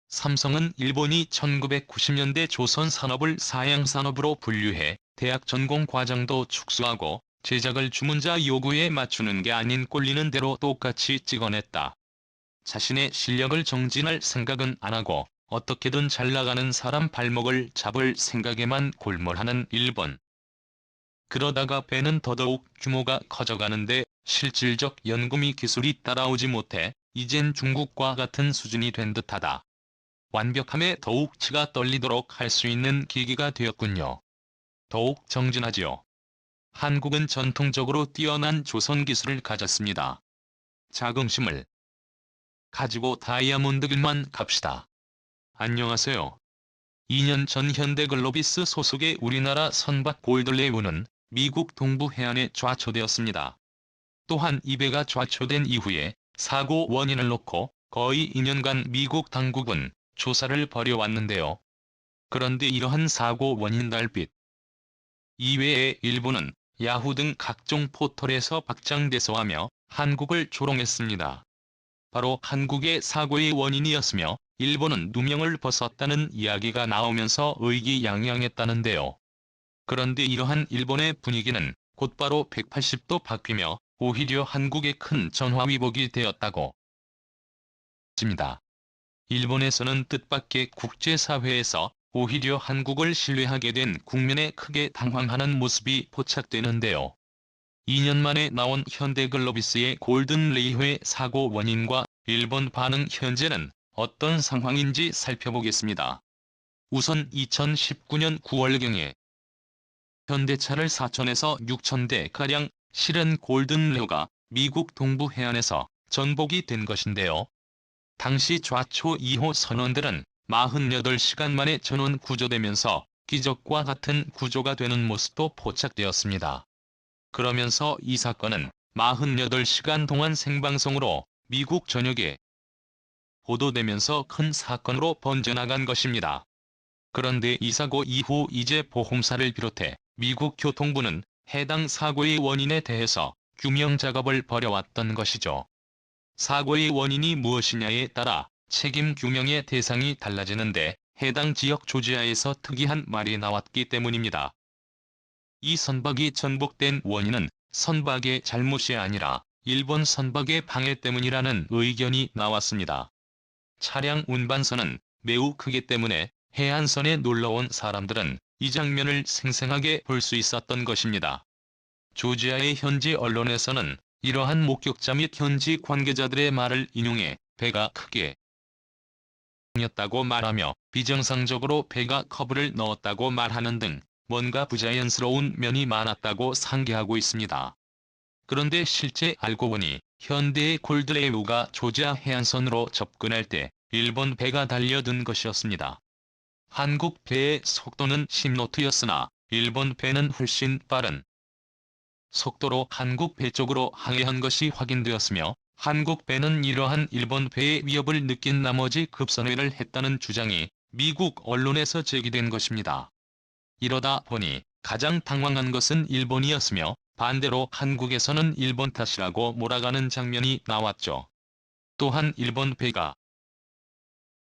삼성은 일본이 1990년대 조선 산업을 사양산업으로 분류해 대학 전공 과정도 축소하고 제작을 주문자 요구에 맞추는 게 아닌 꼴리는 대로 똑같이 찍어냈다. 자신의 실력을 정진할 생각은 안 하고 어떻게든 잘나가는 사람 발목을 잡을 생각에만 골몰하는 일본. 그러다가 배는 더더욱 규모가 커져가는데 실질적 연구미 기술이 따라오지 못해 이젠 중국과 같은 수준이 된 듯하다. 완벽함에 더욱 치가 떨리도록 할 수 있는 계기가 되었군요. 더욱 정진하지요. 한국은 전통적으로 뛰어난 조선 기술을 가졌습니다. 자긍심을 가지고 다이아몬드길만 갑시다. 안녕하세요. 2년 전 현대글로비스 소속의 우리나라 선박 골드레이브는 미국 동부 해안에 좌초되었습니다. 또한 이 배가 좌초된 이후에 사고 원인을 놓고 거의 2년간 미국 당국은 조사를 벌여왔는데요. 그런데 이러한 사고 원인 달빛 이외에 일본은 야후 등 각종 포털에서 박장대소하며 한국을 조롱했습니다. 바로 한국의 사고의 원인이었으며 일본은 누명을 벗었다는 이야기가 나오면서 의기양양했다는데요. 그런데 이러한 일본의 분위기는 곧바로 180도 바뀌며 오히려 한국에 큰 전화위복이 되었다고 집니다. 일본에서는 뜻밖의 국제사회에서 오히려 한국을 신뢰하게 된 국면에 크게 당황하는 모습이 포착되는데요. 2년 만에 나온 현대글로비스의 골든레이회 사고 원인과 일본 반응 현재는 어떤 상황인지 살펴보겠습니다. 우선 2019년 9월경에 현대차를 4천에서 6천대가량 실은 골든레이가 미국 동부 해안에서 전복이 된 것인데요. 당시 좌초 2호 선원들은 48시간 만에 전원 구조되면서 기적과 같은 구조가 되는 모습도 포착되었습니다. 그러면서 이 사건은 48시간 동안 생방송으로 미국 전역에 보도되면서 큰 사건으로 번져나간 것입니다. 그런데 이 사고 이후 이제 보험사를 비롯해 미국 교통부는 해당 사고의 원인에 대해서 규명 작업을 벌여왔던 것이죠. 사고의 원인이 무엇이냐에 따라 책임 규명의 대상이 달라지는데 해당 지역 조지아에서 특이한 말이 나왔기 때문입니다. 이 선박이 전복된 원인은 선박의 잘못이 아니라 일본 선박의 방해 때문이라는 의견이 나왔습니다. 차량 운반선은 매우 크기 때문에 해안선에 놀러온 사람들은 이 장면을 생생하게 볼 수 있었던 것입니다. 조지아의 현지 언론에서는 이러한 목격자 및 현지 관계자들의 말을 인용해 배가 크게 였다고 말하며 비정상적으로 배가 커브를 넣었다고 말하는 등 뭔가 부자연스러운 면이 많았다고 상기하고 있습니다. 그런데 실제 알고 보니 현대의 골드레이브가 조지아 해안선으로 접근할 때 일본 배가 달려든 것이었습니다. 한국 배의 속도는 10노트였으나 일본 배는 훨씬 빠른 속도로 한국 배 쪽으로 항해한 것이 확인되었으며 한국 배는 이러한 일본 배의 위협을 느낀 나머지 급선회를 했다는 주장이 미국 언론에서 제기된 것입니다. 이러다 보니 가장 당황한 것은 일본이었으며 반대로 한국에서는 일본 탓이라고 몰아가는 장면이 나왔죠. 또한 일본 배가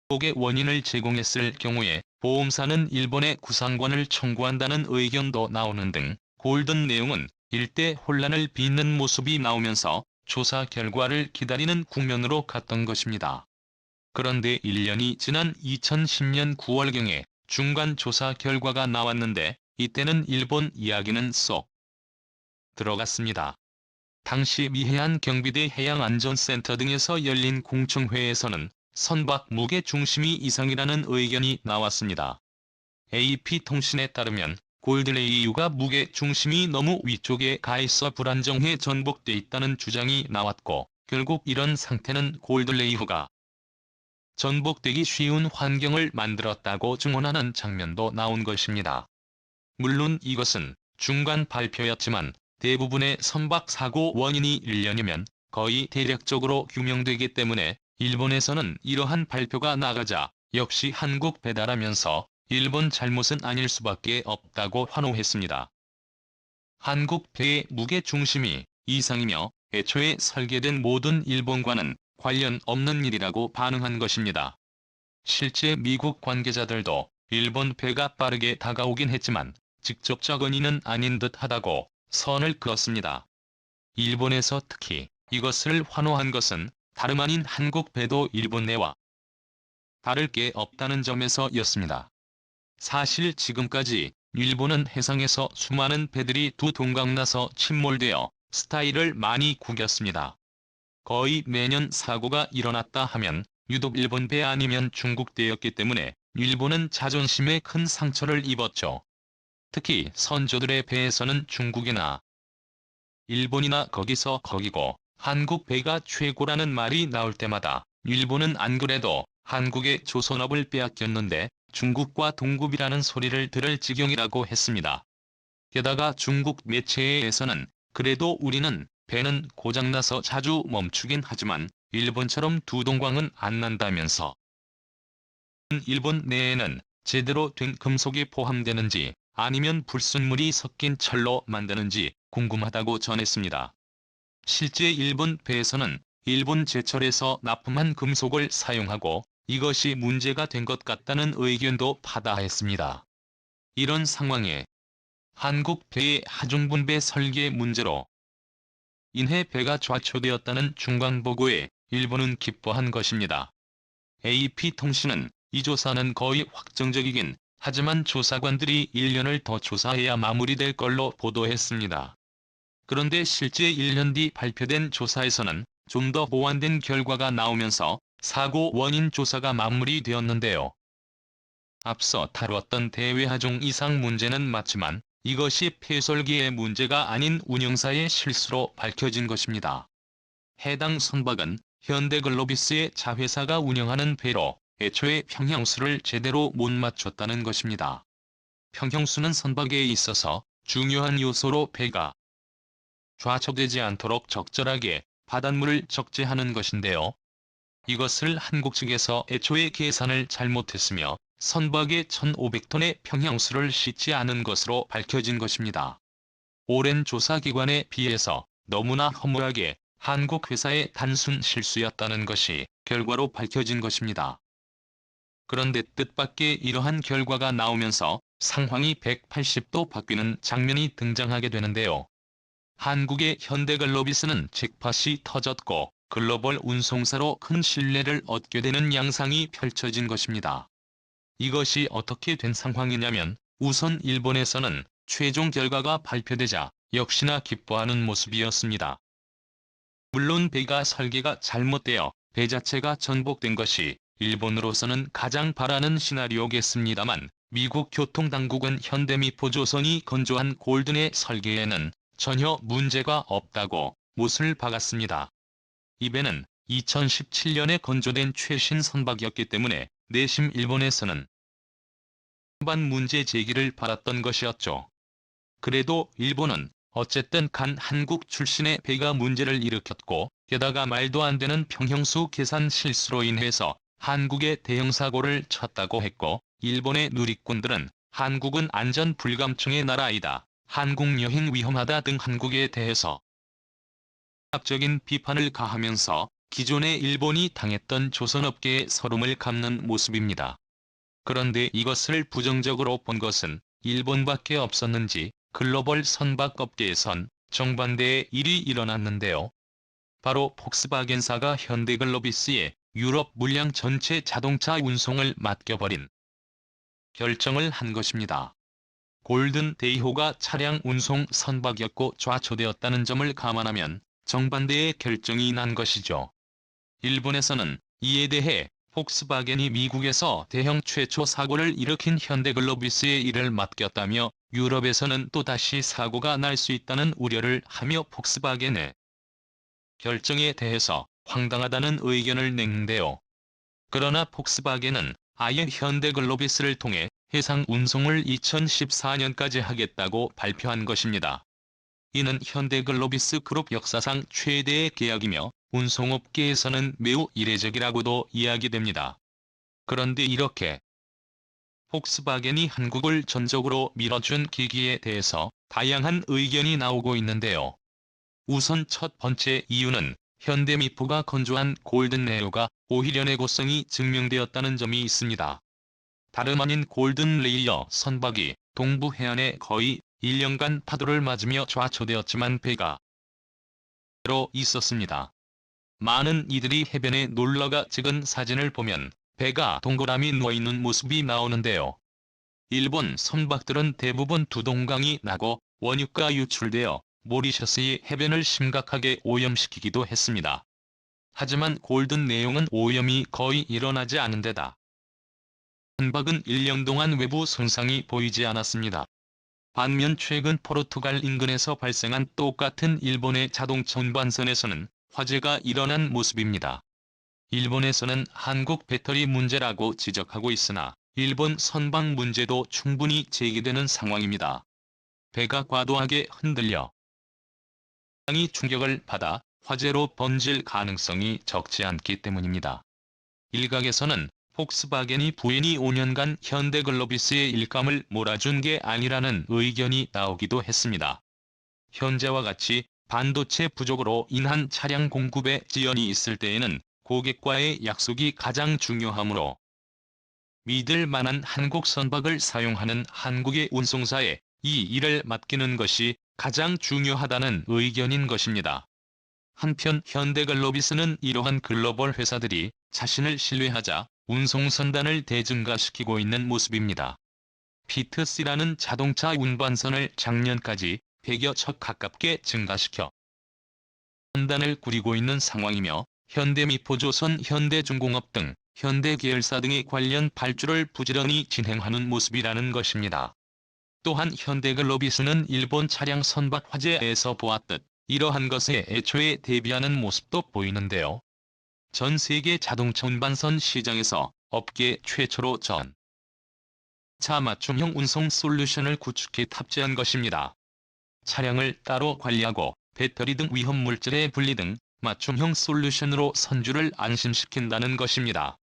복의 원인을 제공했을 경우에 보험사는 일본의 구상권을 청구한다는 의견도 나오는 등 골든 내용은 일대 혼란을 빚는 모습이 나오면서 조사 결과를 기다리는 국면으로 갔던 것입니다. 그런데 1년이 지난 2010년 9월경에 중간 조사 결과가 나왔는데 이때는 일본 이야기는 쏙 들어갔습니다. 당시 미해안 경비대 해양안전센터 등에서 열린 공청회에서는 선박 무게 중심이 이상이라는 의견이 나왔습니다. AP통신에 따르면 골드레이유가 무게 중심이 너무 위쪽에 가 있어 불안정해 전복돼 있다는 주장이 나왔고 결국 이런 상태는 골드레이유가 전복되기 쉬운 환경을 만들었다고 증언하는 장면도 나온 것입니다. 물론 이것은 중간 발표였지만 대부분의 선박 사고 원인이 1년이면 거의 대략적으로 규명되기 때문에 일본에서는 이러한 발표가 나가자 역시 한국 배다라면서 일본 잘못은 아닐 수밖에 없다고 환호했습니다. 한국 배의 무게 중심이 이상이며 애초에 설계된 모든 일본과는 관련 없는 일이라고 반응한 것입니다. 실제 미국 관계자들도 일본 배가 빠르게 다가오긴 했지만 직접적 은인은 아닌 듯하다고 선을 그었습니다. 일본에서 특히 이것을 환호한 것은 다름 아닌 한국 배도 일본 내와 다를 게 없다는 점에서였습니다. 사실 지금까지 일본은 해상에서 수많은 배들이 두 동강나서 침몰되어 스타일을 많이 구겼습니다. 거의 매년 사고가 일어났다 하면 유독 일본 배 아니면 중국 배였기 때문에 일본은 자존심에 큰 상처를 입었죠. 특히 선조들의 배에서는 중국이나 일본이나 거기서 거기고 한국 배가 최고라는 말이 나올 때마다 일본은 안 그래도 한국의 조선업을 빼앗겼는데 중국과 동급이라는 소리를 들을 지경이라고 했습니다. 게다가 중국 매체에서는 그래도 우리는 배는 고장나서 자주 멈추긴 하지만 일본처럼 두 동강은 안 난다면서 일본 내에는 제대로 된 금속이 포함되는지 아니면 불순물이 섞인 철로 만드는지 궁금하다고 전했습니다. 실제 일본 배에서는 일본 제철에서 납품한 금속을 사용하고 이것이 문제가 된 것 같다는 의견도 받아했습니다. 이런 상황에 한국 배의 하중분배 설계 문제로 인해 배가 좌초되었다는 중간보고에 일본은 기뻐한 것입니다. AP통신은 이 조사는 거의 확정적이긴 하지만 조사관들이 1년을 더 조사해야 마무리될 걸로 보도했습니다. 그런데 실제 1년 뒤 발표된 조사에서는 좀 더 보완된 결과가 나오면서 사고 원인 조사가 마무리되었는데요. 앞서 다뤘던 대외하중 이상 문제는 맞지만 이것이 폐설기의 문제가 아닌 운영사의 실수로 밝혀진 것입니다. 해당 선박은 현대글로비스의 자회사가 운영하는 배로 애초에 평형수를 제대로 못 맞췄다는 것입니다. 평형수는 선박에 있어서 중요한 요소로 배가 좌초되지 않도록 적절하게 바닷물을 적재하는 것인데요. 이것을 한국 측에서 애초에 계산을 잘못했으며 선박에 1,500톤의 평형수를 싣지 않은 것으로 밝혀진 것입니다. 오랜 조사 기간에 비해서 너무나 허무하게 한국 회사의 단순 실수였다는 것이 결과로 밝혀진 것입니다. 그런데 뜻밖의 이러한 결과가 나오면서 상황이 180도 바뀌는 장면이 등장하게 되는데요. 한국의 현대글로비스는 잭팟이 터졌고 글로벌 운송사로 큰 신뢰를 얻게 되는 양상이 펼쳐진 것입니다. 이것이 어떻게 된 상황이냐면 우선 일본에서는 최종 결과가 발표되자 역시나 기뻐하는 모습이었습니다. 물론 배가 설계가 잘못되어 배 자체가 전복된 것이 일본으로서는 가장 바라는 시나리오겠습니다만 미국 교통당국은 현대미포조선이 건조한 골든의 설계에는 전혀 문제가 없다고 못을 박았습니다. 이 배는 2017년에 건조된 최신 선박이었기 때문에 내심 일본에서는 반 문제 제기를 받았던 것이었죠. 그래도 일본은 어쨌든 간 한국 출신의 배가 문제를 일으켰고 게다가 말도 안 되는 평형수 계산 실수로 인해서 한국의 대형 사고를 쳤다고 했고 일본의 누리꾼들은 한국은 안전 불감증의 나라이다. 한국 여행 위험하다 등 한국에 대해서 합적인 비판을 가하면서 기존의 일본이 당했던 조선업계의 서름을 갚는 모습입니다. 그런데 이것을 부정적으로 본 것은 일본밖에 없었는지 글로벌 선박업계에선 정반대의 일이 일어났는데요. 바로 폭스바겐사가 현대글로비스에 유럽 물량 전체 자동차 운송을 맡겨버린 결정을 한 것입니다. 골든 데이호가 차량 운송 선박이었고 좌초되었다는 점을 감안하면 정반대의 결정이 난 것이죠. 일본에서는 이에 대해 폭스바겐이 미국에서 대형 최초 사고를 일으킨 현대글로비스의 일을 맡겼다며 유럽에서는 또다시 사고가 날 수 있다는 우려를 하며 폭스바겐의 결정에 대해서 황당하다는 의견을 냈는데요. 그러나 폭스바겐은 아예 현대글로비스를 통해 해상 운송을 2014년까지 하겠다고 발표한 것입니다. 이는 현대글로비스 그룹 역사상 최대의 계약이며 운송업계에서는 매우 이례적이라고도 이야기됩니다. 그런데 이렇게 폭스바겐이 한국을 전적으로 밀어준 계기에 대해서 다양한 의견이 나오고 있는데요. 우선 첫 번째 이유는 현대미포가 건조한 골든레이어가 오히려 내구성이 증명되었다는 점이 있습니다. 다름 아닌 골든레이어 선박이 동부 해안에 거의 1년간 파도를 맞으며 좌초되었지만 배가 로 있었습니다. 많은 이들이 해변에 놀러가 찍은 사진을 보면 배가 동그라미 누워있는 모습이 나오는데요. 일본 선박들은 대부분 두동강이 나고 원유가 유출되어 모리셔스의 해변을 심각하게 오염시키기도 했습니다. 하지만 골든 내용은 오염이 거의 일어나지 않은 데다 선박은 1년 동안 외부 손상이 보이지 않았습니다. 반면 최근 포르투갈 인근에서 발생한 똑같은 일본의 자동차 운반선에서는 화재가 일어난 모습입니다. 일본에서는 한국 배터리 문제라고 지적하고 있으나 일본 선박 문제도 충분히 제기되는 상황입니다. 배가 과도하게 흔들려 땅이 충격을 받아 화재로 번질 가능성이 적지 않기 때문입니다. 일각에서는 폭스바겐이 부인이 5년간 현대글로비스의 일감을 몰아준 게 아니라는 의견이 나오기도 했습니다. 현재와 같이 반도체 부족으로 인한 차량 공급에 지연이 있을 때에는 고객과의 약속이 가장 중요하므로 믿을 만한 한국 선박을 사용하는 한국의 운송사에 이 일을 맡기는 것이 가장 중요하다는 의견인 것입니다. 한편 현대글로비스는 이러한 글로벌 회사들이 자신을 신뢰하자 운송선단을 대증가시키고 있는 모습입니다. 피트C라는 자동차 운반선을 작년까지 100여 척 가깝게 증가시켜 선단을 꾸리고 있는 상황이며 현대미포조선, 현대중공업 등 현대계열사 등의 관련 발주를 부지런히 진행하는 모습이라는 것입니다. 또한 현대글로비스는 일본 차량 선박 화재에서 보았듯 이러한 것에 애초에 대비하는 모습도 보이는데요. 전 세계 자동차 운반선 시장에서 업계 최초로 전차 맞춤형 운송 솔루션을 구축해 탑재한 것입니다. 차량을 따로 관리하고 배터리 등 위험물질의 분리 등 맞춤형 솔루션으로 선주를 안심시킨다는 것입니다.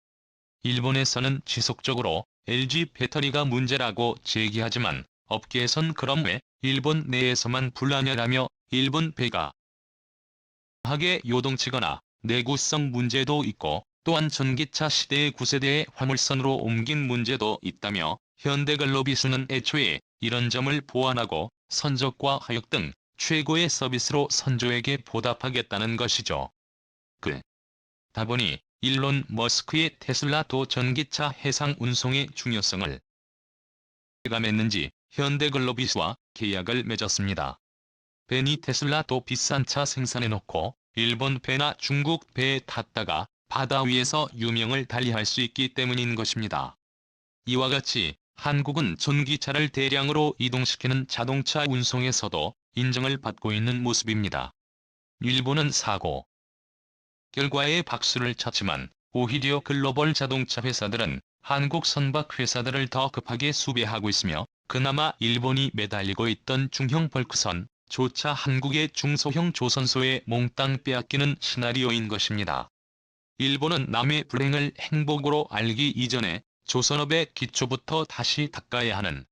일본에서는 지속적으로 LG 배터리가 문제라고 제기하지만 업계에선 그럼 왜 일본 내에서만 불안해라며 일본 배가 하게 요동치거나 내구성 문제도 있고 또한 전기차 시대의 9세대의 화물선으로 옮긴 문제도 있다며 현대글로비스는 애초에 이런 점을 보완하고 선적과 하역 등 최고의 서비스로 선조에게 보답하겠다는 것이죠. 그러다 보니 일론 머스크의 테슬라도 전기차 해상 운송의 중요성을 체감했는지 현대글로비스와 계약을 맺었습니다. 벤이 테슬라도 비싼 차 생산해놓고 일본 배나 중국 배에 탔다가 바다 위에서 유명을 달리할 수 있기 때문인 것입니다. 이와 같이 한국은 전기차를 대량으로 이동시키는 자동차 운송에서도 인정을 받고 있는 모습입니다. 일본은 사고 결과에 박수를 쳤지만 오히려 글로벌 자동차 회사들은 한국 선박 회사들을 더 급하게 수배하고 있으며 그나마 일본이 매달리고 있던 중형 벌크선 조차 한국의 중소형 조선소에 몽땅 빼앗기는 시나리오인 것입니다. 일본은 남의 불행을 행복으로 알기 이전에 조선업의 기초부터 다시 닦아야 하는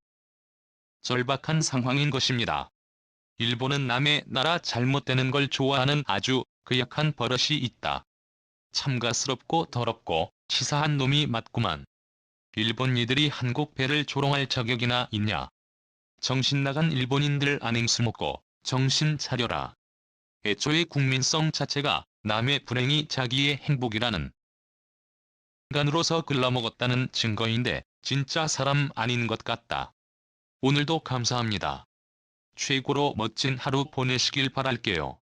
절박한 상황인 것입니다. 일본은 남의 나라 잘못되는 걸 좋아하는 아주 그약한 버릇이 있다. 참가스럽고 더럽고 치사한 놈이 맞구만. 일본이들이 한국 배를 조롱할 자격이나 있냐. 정신 나간 일본인들 안행수 먹고 정신 차려라. 애초에 국민성 자체가 남의 불행이 자기의 행복이라는 인간으로서 글러먹었다는 증거인데 진짜 사람 아닌 것 같다. 오늘도 감사합니다. 최고로 멋진 하루 보내시길 바랄게요.